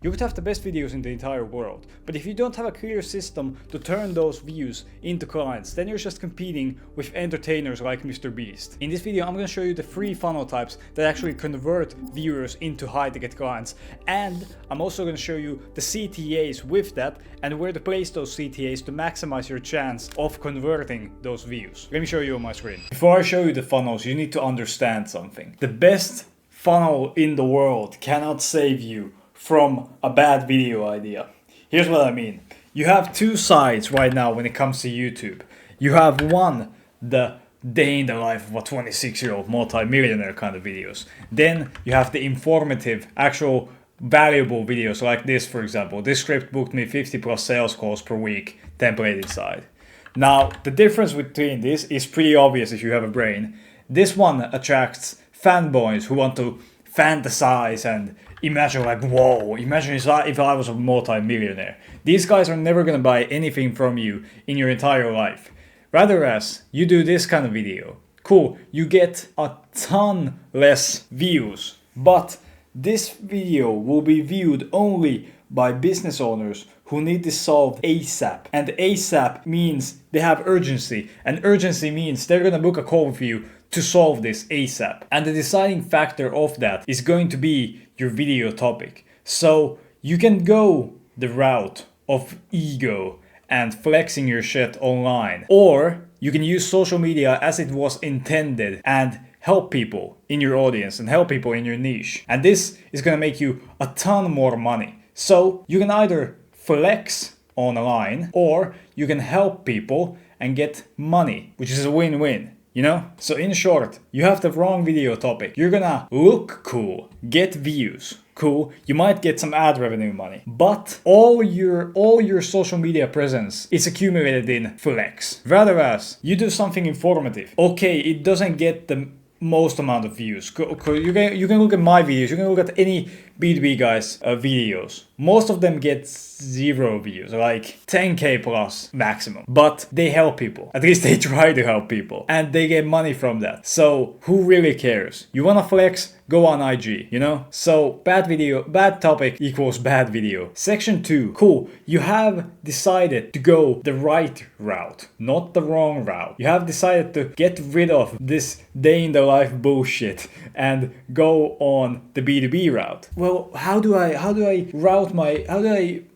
You could have the best videos in the entire world, but if you don't have a clear system to turn those views into clients, then you're just competing with entertainers like Mr. Beast. In this video, I'm going to show you the 3 funnel types that actually convert viewers into high-ticket clients, and I'm also going to show you the CTAs with that and where to place those CTAs to maximize your chance of converting those views. Let me show you on my screen. Before I show you the funnels, you need to understand something. The best funnel in the world cannot save you from a bad video idea. Here's what I mean. You have 2 sides right now when it comes to YouTube. You have one, the day in the life of a 26-year-old multi-millionaire kind of videos. Then you have the informative, actual valuable videos like this, for example. This script booked me 50 plus sales calls per week, template inside. Now, the difference between this is pretty obvious if you have a brain. This one attracts fanboys who want to fantasize and imagine like, whoa, imagine if I was a multi-millionaire. These guys are never gonna buy anything from you in your entire life. Rather as you do this kind of video, cool, you get a ton less views, but this video will be viewed only by business owners who need this solved ASAP. And ASAP means they have urgency, and urgency means they're gonna book a call with you to solve this ASAP. And the deciding factor of that is going to be your video topic. So you can go the route of ego and flexing your shit online, or you can use social media as it was intended and help people in your audience and help people in your niche. And this is gonna make you a ton more money. So you can either flex online or you can help people and get money, which is a win-win. You know? So in short, you have the wrong video topic. You're gonna look cool, get views, cool. You might get some ad revenue money, but all your social media presence is accumulated in flex. Rather as you do something informative. Okay, it doesn't get the most amount of views. You can look at my videos, you can look at any B2B guys' videos. Most of them get 0 views, like 10k plus maximum. But they help people. At least they try to help people. And they get money from that. So who really cares? You wanna flex? Go on IG, you know? So bad video, bad topic equals bad video. Section 2, cool. You have decided to go the right route, not the wrong route. You have decided to get rid of this day in the life bullshit and go on the B2B route. Well, how do I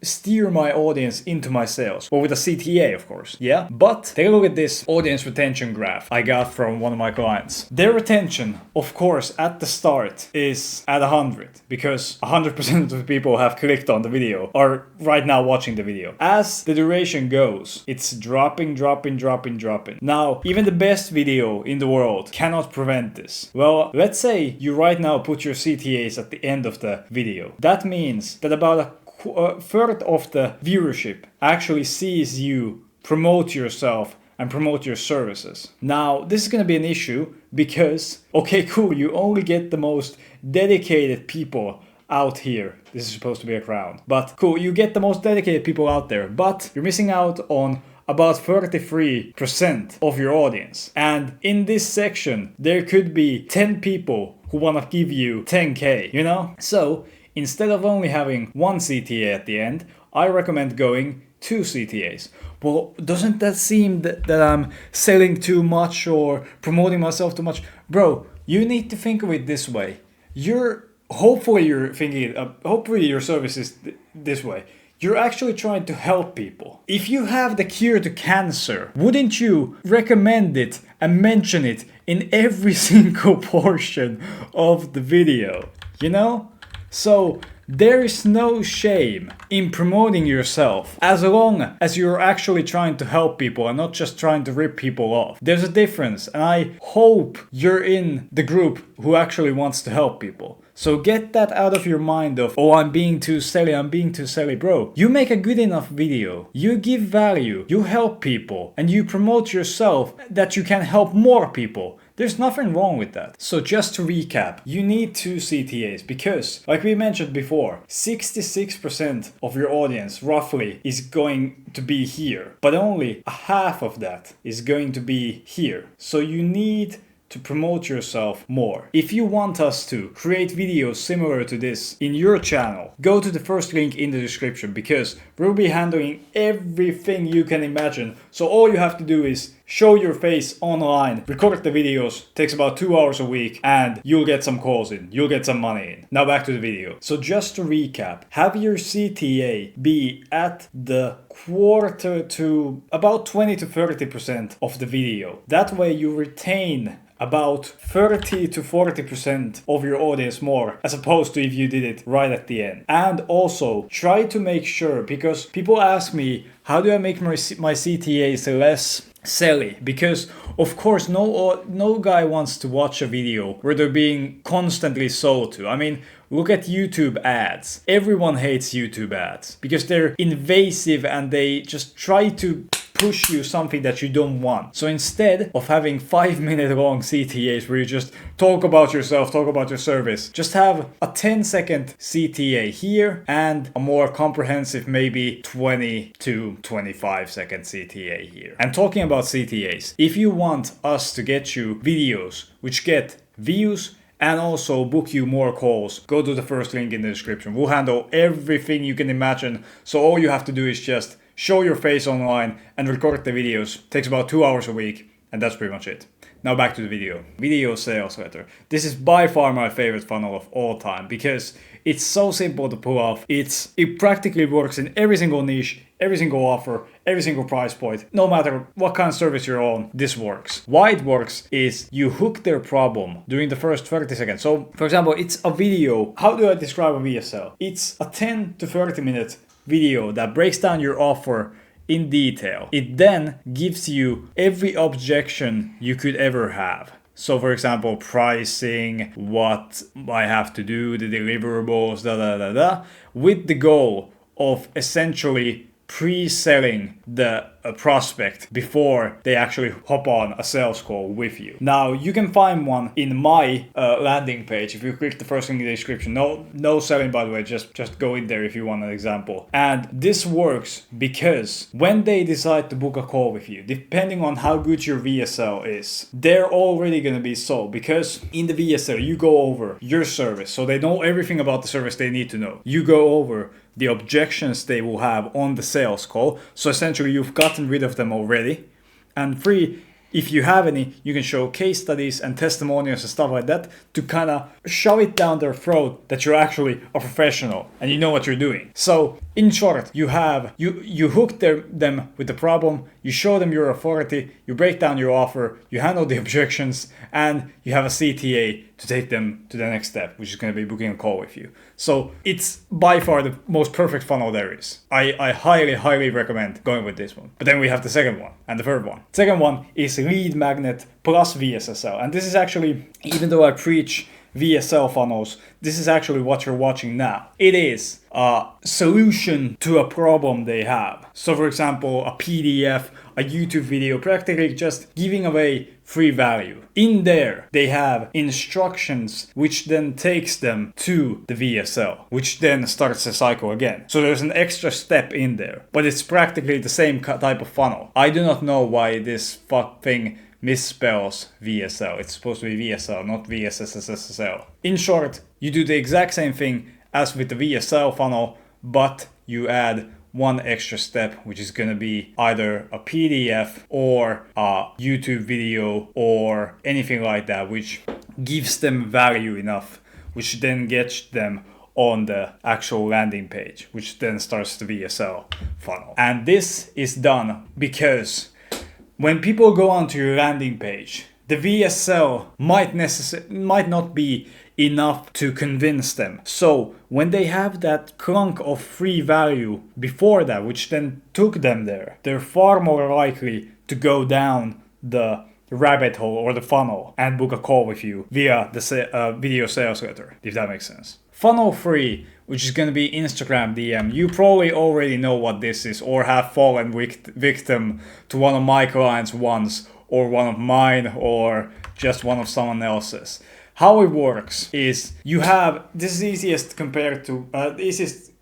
steer my audience into my sales? Well, with a CTA, of course. Yeah. But take a look at this audience retention graph I got from one of my clients. Their retention, of course, at the start is at 100 because 100% of the people have clicked on the video are right now watching the video. As the duration goes, it's dropping. Now, even the best video in the world cannot prevent this. Well, let's say you right now put your CTAs at the end of the video. That means that about a third of the viewership actually sees you promote yourself and promote your services. Now, this is going to be an issue because, okay, cool, you only get the most dedicated people out here. This is supposed to be a crown. But cool, you get the most dedicated people out there, but you're missing out on about 33% of your audience. And in this section, there could be 10 people who want to give you 10k, you know? So instead of only having 1 CTA at the end, I recommend going 2 CTAs. Well, doesn't that seem that I'm selling too much or promoting myself too much? Bro, you need to think of it this way. Hopefully your service is this way. You're actually trying to help people. If you have the cure to cancer, wouldn't you recommend it and mention it in every single portion of the video? You know? So there is no shame in promoting yourself as long as you're actually trying to help people and not just trying to rip people off. There's a difference, and I hope you're in the group who actually wants to help people. So get that out of your mind of, oh, I'm being too silly, bro. You make a good enough video, you give value, you help people, and you promote yourself that you can help more people. There's nothing wrong with that. So just to recap, you need 2 CTAs because, like we mentioned before, 66% of your audience roughly is going to be here, but only a half of that is going to be here. So you need to promote yourself more. If you want us to create videos similar to this in your channel, go to the first link in the description, because we'll be handling everything you can imagine. So all you have to do is show your face online, record the videos, takes about 2 hours a week, and you'll get some calls in, you'll get some money in. Now back to the video. So just to recap, have your CTA be at the quarter to about 20 to 30% of the video. That way you retain about 30 to 40% of your audience more, as opposed to if you did it right at the end. And also try to make sure, because people ask me, how do I make my CTAs less selly? Because of course no guy wants to watch a video where they're being constantly sold to. I mean, look at YouTube ads. Everyone hates YouTube ads because they're invasive and they just try to push you something that you don't want. So instead of having 5-minute long CTAs where you just talk about yourself, talk about your service, just have a 10-second CTA here and a more comprehensive maybe 20 to 25-second CTA here. And talking about CTAs, if you want us to get you videos which get views and also book you more calls, go to the first link in the description. We'll handle everything you can imagine. So all you have to do is just show your face online and record the videos. Takes about 2 hours a week, and that's pretty much it. Now back to the video. Video sales letter. This is by far my favorite funnel of all time because it's so simple to pull off. It practically works in every single niche, every single offer, every single price point. No matter what kind of service you're on, this works. Why it works is you hook their problem during the first 30 seconds. So for example, it's a video. How do I describe a VSL? It's a 10 to 30 minute video that breaks down your offer in detail. It then gives you every objection you could ever have. So for example, pricing, what I have to do, the deliverables, with the goal of essentially pre-selling the prospect before they actually hop on a sales call with you. Now you can find one in my landing page. If you click the first link in the description, no selling by the way, just go in there if you want an example. And this works because when they decide to book a call with you, depending on how good your VSL is, they're already going to be sold, because in the VSL you go over your service, so they know everything about the service they need to know. You go over the objections they will have on the sales call, so essentially you've gotten rid of them already. And 3, if you have any, you can show case studies and testimonials and stuff like that to kind of shove it down their throat that you're actually a professional and you know what you're doing. So in short, you hook them with the problem, you show them your authority, you break down your offer, you handle the objections, and you have a CTA to take them to the next step, which is going to be booking a call with you. So it's by far the most perfect funnel there is. I highly recommend going with this one. But then we have the second one and the third one. Second one is lead magnet plus VSSL. And this is actually, even though I preach VSL funnels, this is actually what you're watching now. It is a solution to a problem they have. So for example, a PDF, a YouTube video, practically just giving away free value. In there, they have instructions which then takes them to the VSL, which then starts the cycle again. So there's an extra step in there, but it's practically the same type of funnel. I do not know why this thing misspells VSL. It's supposed to be VSL, not VSSSL. In short, you do the exact same thing as with the VSL funnel, but you add one extra step, which is going to be either a PDF or a YouTube video or anything like that, which gives them value enough, which then gets them on the actual landing page, which then starts the VSL funnel. And this is done because when people go onto your landing page, the VSL might not be enough to convince them. So when they have that clunk of free value before that, which then took them there, they're far more likely to go down the rabbit hole or the funnel and book a call with you via the video sales letter, if that makes sense. Funnel 3, which is going to be Instagram DM. You probably already know what this is or have fallen victim to one of my clients once, or one of mine, or just one of someone else's. How it works is this is easiest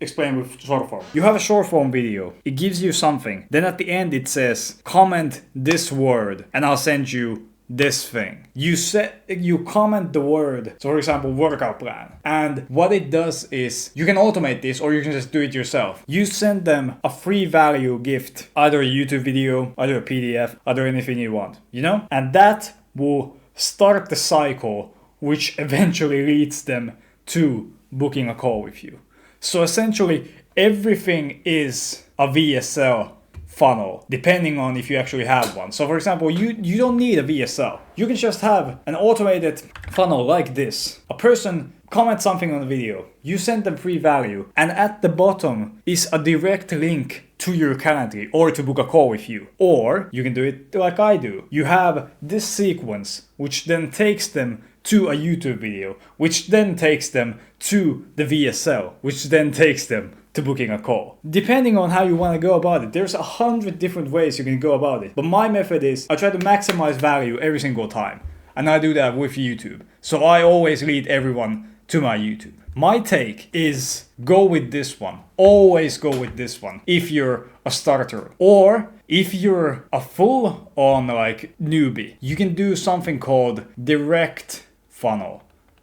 explained with short form. You have a short form video, it gives you something, then at the end it says comment this word and I'll send you this thing. You comment the word, so for example, workout plan. And what it does is you can automate this or you can just do it yourself. You send them a free value gift, either a YouTube video, either a PDF, either anything you want, you know? And that will start the cycle which eventually leads them to booking a call with you. So essentially everything is a VSL funnel, depending on if you actually have one. So for example, you don't need a VSL. You can just have an automated funnel like this. A person comments something on the video, you send them free value, and at the bottom is a direct link to your calendar or to book a call with you. Or you can do it like I do. You have this sequence, which then takes them to a YouTube video, which then takes them to the VSL, which then takes them to booking a call. Depending on how you want to go about it, there's 100 different ways you can go about it. But my method is I try to maximize value every single time. And I do that with YouTube. So I always lead everyone to my YouTube. My take is go with this one. Always go with this one if you're a starter. Or if you're a full on like newbie, you can do something called direct funnel.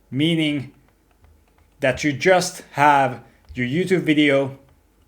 Meaning that you just have your YouTube video,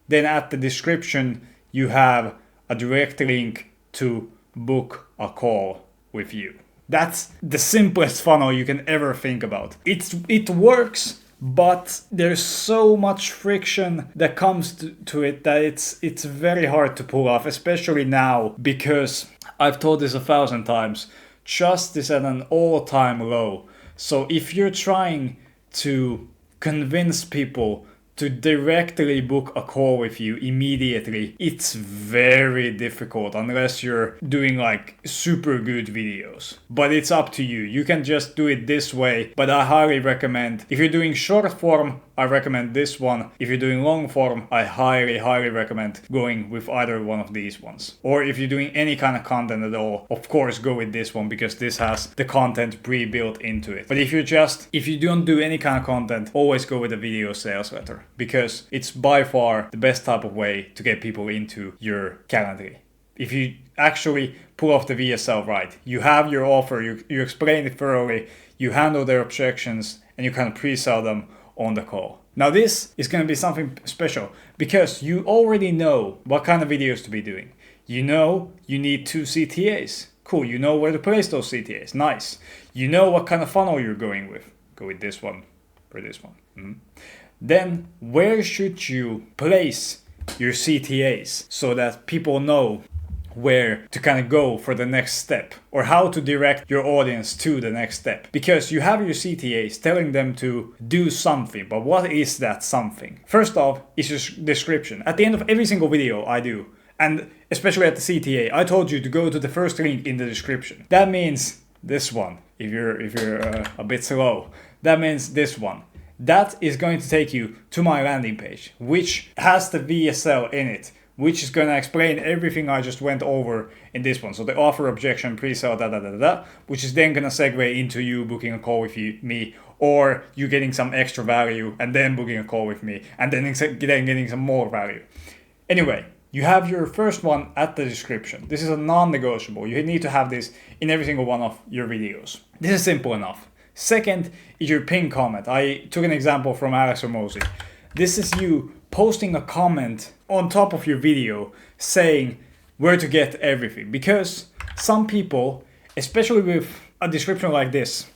then at the description you have a direct link to book a call with you. That's the simplest funnel you can ever think about. It works, but there's so much friction that comes to it that it's very hard to pull off, especially now, because I've told this 1,000 times, trust is at an all-time low. So if you're trying to convince people to directly book a call with you immediately, it's very difficult unless you're doing like super good videos. But it's up to you. You can just do it this way, but I highly recommend, if you're doing short form, I recommend this one. If you're doing long form, I highly recommend going with either one of these ones. Or if you're doing any kind of content at all, of course go with this one because this has the content pre-built into it. But if you don't do any kind of content, always go with a video sales letter because it's by far the best type of way to get people into your calendar. If you actually pull off the VSL right, you have your offer, you explain it thoroughly, you handle their objections, and you kind of pre-sell them on the call. Now this is going to be something special because you already know what kind of videos to be doing. You know you need 2 CTAs. Cool, you know where to place those CTAs. Nice. You know what kind of funnel you're going with. Go with this one or this one. Then where should you place your CTAs so that people know where to kind of go for the next step or how to direct your audience to the next step? Because you have your CTAs telling them to do something, but what is that something? First off is your description. At the end of every single video I do, and especially at the CTA, I told you to go to the first link in the description. That means this one. If you're a bit slow, that means this one. That is going to take you to my landing page, which has the VSL in it, which is going to explain everything I just went over in this one. So the offer, objection, pre-sale, which is then going to segue into you booking a call with me, or you getting some extra value and then booking a call with me, and then getting some more value. Anyway, you have your first one at the description. This is a non-negotiable. You need to have this in every single one of your videos. This is simple enough. Second is your pin comment. I took an example from Alex Ramosi. This is you posting a comment on top of your video saying where to get everything. Because some people, especially with a description like this,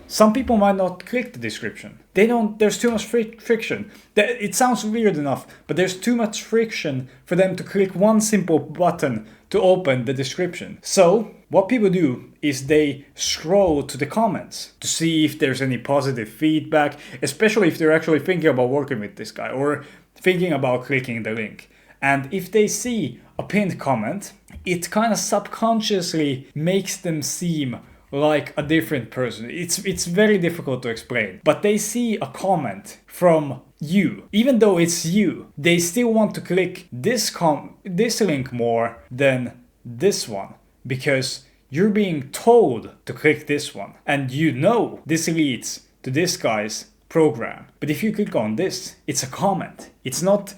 some people might not click the description. There's too much friction. It sounds weird enough, but there's too much friction for them to click one simple button to open the description. So what people do is they scroll to the comments to see if there's any positive feedback, especially if they're actually thinking about working with this guy or thinking about clicking the link. And if they see a pinned comment, it kind of subconsciously makes them seem like a different person. It's very difficult to explain, but they see a comment from you. Even though it's you, they still want to click this link more than this one because you're being told to click this one and you know this leads to this guy's program. But if you click on this, it's a comment. It's not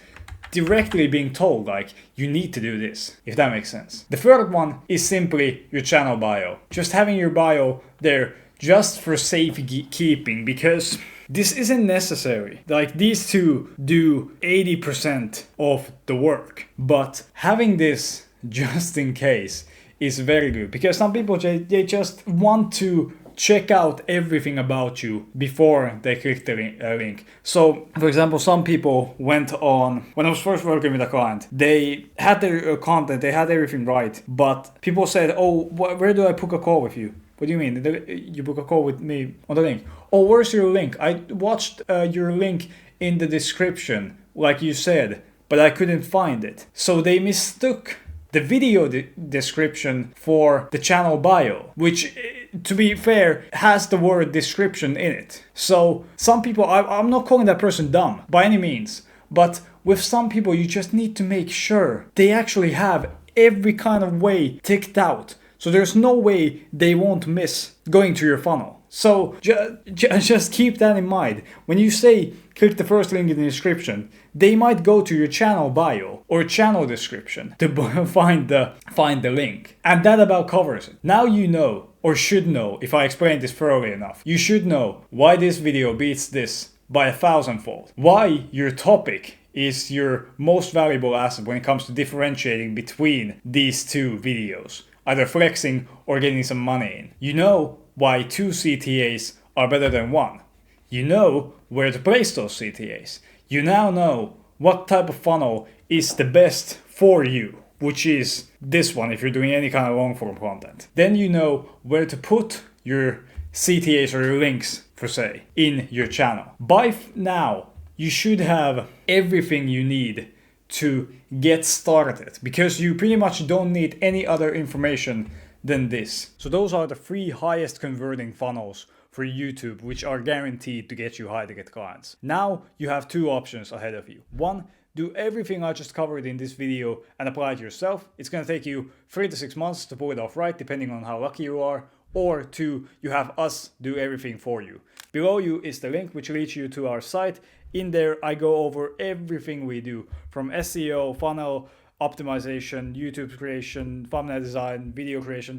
directly being told like you need to do this, if that makes sense. The third one is simply your channel bio. Just having your bio there just for safekeeping, because this isn't necessary. Like, these two do 80% of the work, but having this just in case is very good, because some people, they just want to check out everything about you before they click the link. So, for example, some people went on, when I was first working with a client, they had their content, they had everything right, but people said, oh, where do I book a call with you? What do you mean? You book a call with me on the link? Oh, where's your link? I watched your link in the description, like you said, but I couldn't find it. So they mistook the video description for the channel bio, which, to be fair, has the word description in it. So some people, I'm not calling that person dumb by any means, but with some people you just need to make sure they actually have every kind of way ticked out. So there's no way they won't miss going to your funnel. So just keep that in mind. When you say click the first link in the description, they might go to your channel bio or channel description to find the link. And that about covers it. Now you know, or should know, if I explained this thoroughly enough, you should know why this video beats this by 1,000-fold. Why your topic is your most valuable asset when it comes to differentiating between these two videos, either flexing or getting some money in. You know why 2 CTAs are better than 1. You know where to place those CTAs. You now know what type of funnel is the best for you, which is this one if you're doing any kind of long form content. Then you know where to put your CTAs or your links, for say, in your channel. By now, you should have everything you need to get started, because you pretty much don't need any other information than this. So those are the 3 highest converting funnels for YouTube, which are guaranteed to get you high ticket clients. Now you have 2 options ahead of you. 1, do everything I just covered in this video and apply it yourself. It's going to take you 3 to 6 months to pull it off right, depending on how lucky you are. Or 2, you have us do everything for you. Below you is the link which leads you to our site. In there I go over everything we do, from SEO, funnel optimization, YouTube creation, thumbnail design, video creation,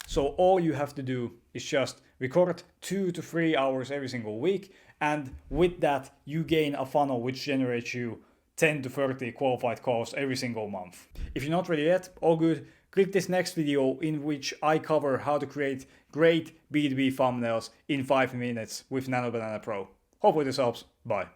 So all you have to do is just record 2 to 3 hours every single week, and with that you gain a funnel which generates you 10 to 30 qualified calls every single month. If you're not ready yet, all good. Click this next video in which I cover how to create great B2B thumbnails in 5 minutes with Nano Banana Pro. Hopefully this helps. Bye.